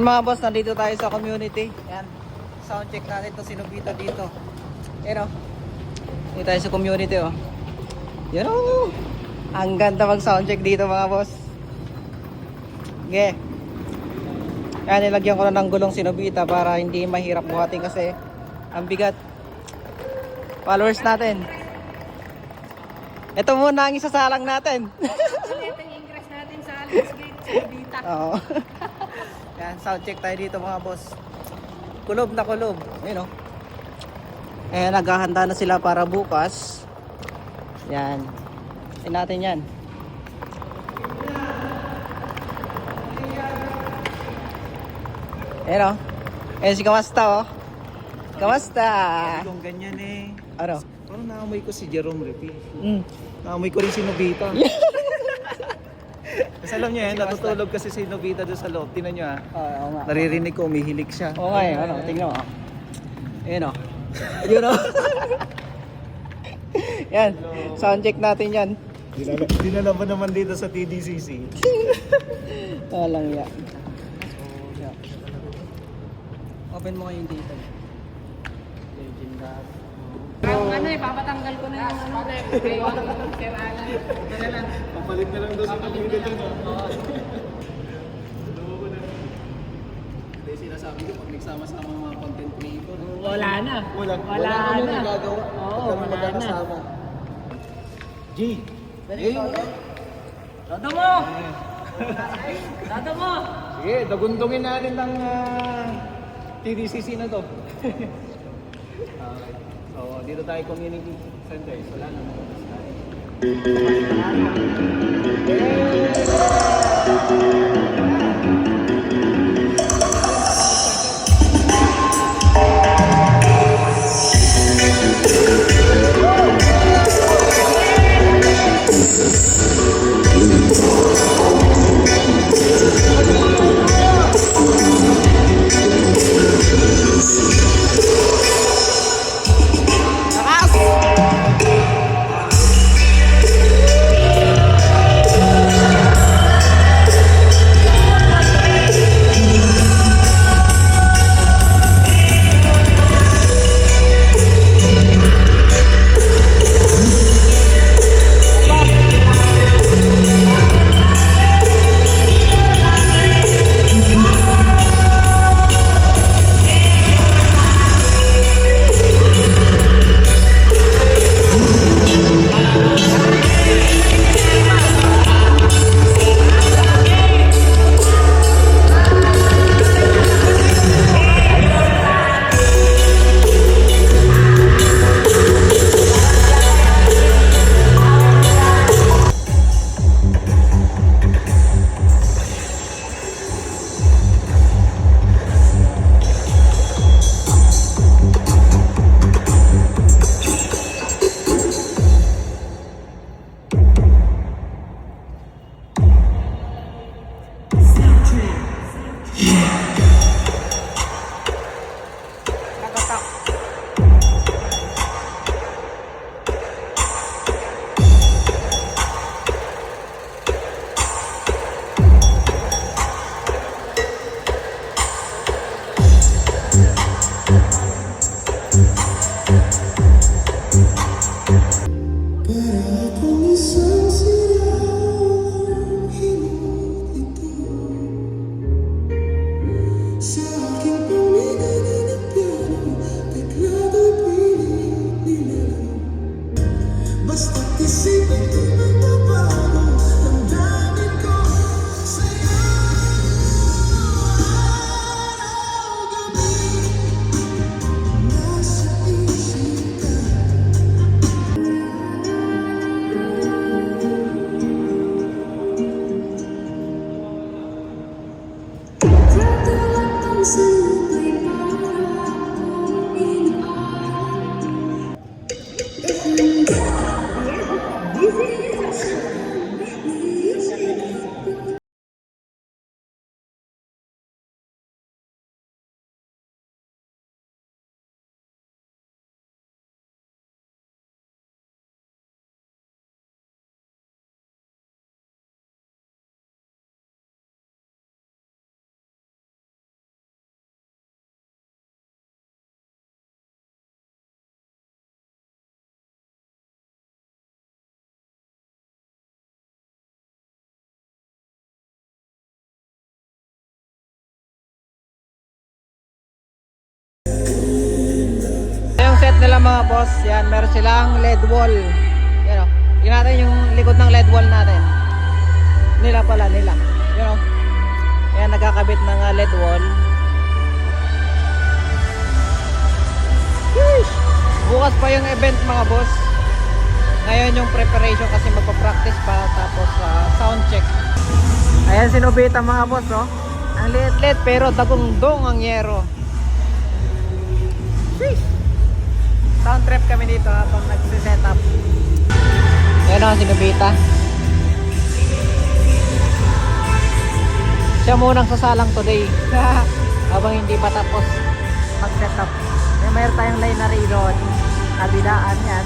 mga boss, nandito tayo sa community. Yan. Sound check natin ito, sinubita dito. Yan o. Dito tayo sa community o. Yan o. Ang ganda mag sound check dito mga boss. Okay. Kaya nilagyan ko na ng gulong sinubita para hindi mahirap buhatin kasi ang bigat. Followers natin. Ito muna ang isasalang natin. Ulit ang ingress natin sa Alex Gate sinubita. Oo. Yan, sound check tayo dito mga boss. Kulob na kulob. Ayun o. Eh, naghahanda na sila para bukas. Yan. Tingnan natin yan. Ayun o. Ayun si Kamasta o. Kamasta. Kung ganyan eh. Ano? Parang naamoy ko si Jerome Repi. Naamoy ko rin si Nobita. Kasi alam niyo yan, natutulog kasi si Nobita doon sa loob. Tingnan niyo ha. Oo nga. Naririnig ko, umihilig siya. Oo nga eh. Ano? Tingnan mo. Ayun o. Ayun o. Yan. Sound check natin yan. Dinala ba naman dito sa TDCC? Walang ya. Open mo kayong dito. Legendary. Ang ano eh, papatanggal ko na yung ano rep. Kay Sir Alan. Ito na lang. Papalit na lang doon sa Nobita doon. Hindi sinasabi ko pag nagsama-sama mga content creator. Wala na. Wala na. nagagawa. Oo, wala na. G! Hey! Dado mo! Dado mo! Sige, dagundungin natin ng TDCC na to. Okay. So, dito tayo community center. Wala na mga nila mga boss, yan, meron silang LED wall. Yan o. Tingnan natin yung likod ng LED wall natin. Nila pala, nila. Yan o. Yan, nagkakabit ng LED wall. Sheesh! Bukas pa yung event mga boss. Ngayon yung preparation kasi magpa-practice pa tapos sound check. Ayan sinubita mga boss oh. Ang liit-liit pero dagong-dong ang yero. Sheesh! Sound trip kami dito habang nagsiset up. Ayan o, sinubita. Siya munang sasalang today. Habang hindi pa tapos mag-set up. Mayroon tayong line na rin doon. Kabilaan yan.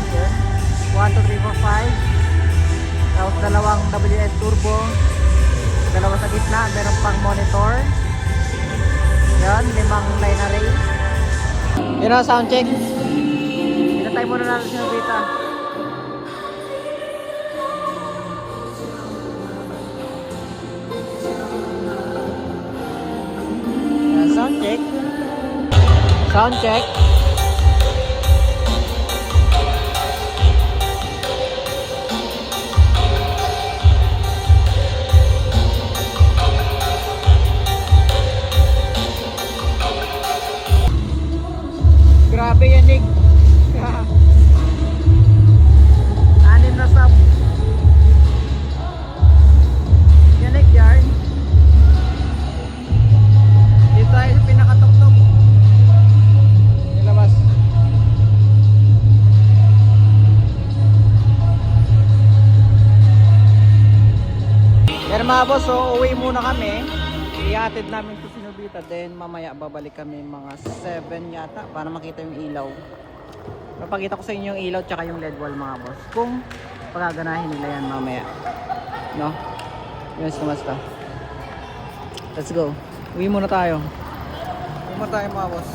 1, 2, 3, 4, 5. Tapos dalawang WS turbo. Dalawa sa gitna. Meron pang monitor. Yan, 5 line array. Yun ang sound check. Pinatay muna natin siya dito. Yan, sound check. Sound check. Grabe yan, Nick. Anim na sub. Yan, Nick, yarn. Dito tayo sa pinakatok-tok. Nilabas. Pero mga boss, so uwi muna kami. Ihatid namin sa Sinubita. Then mamaya babalik kami mga 7 yata para makita yung ilaw. Papakita ko sa inyo yung ilaw tsaka yung LED wall mga boss. Kung pagaganahin nila yan mamaya. No? Yes, kumasta. Let's go. Uwi muna tayo. Uwi muna tayo mga boss.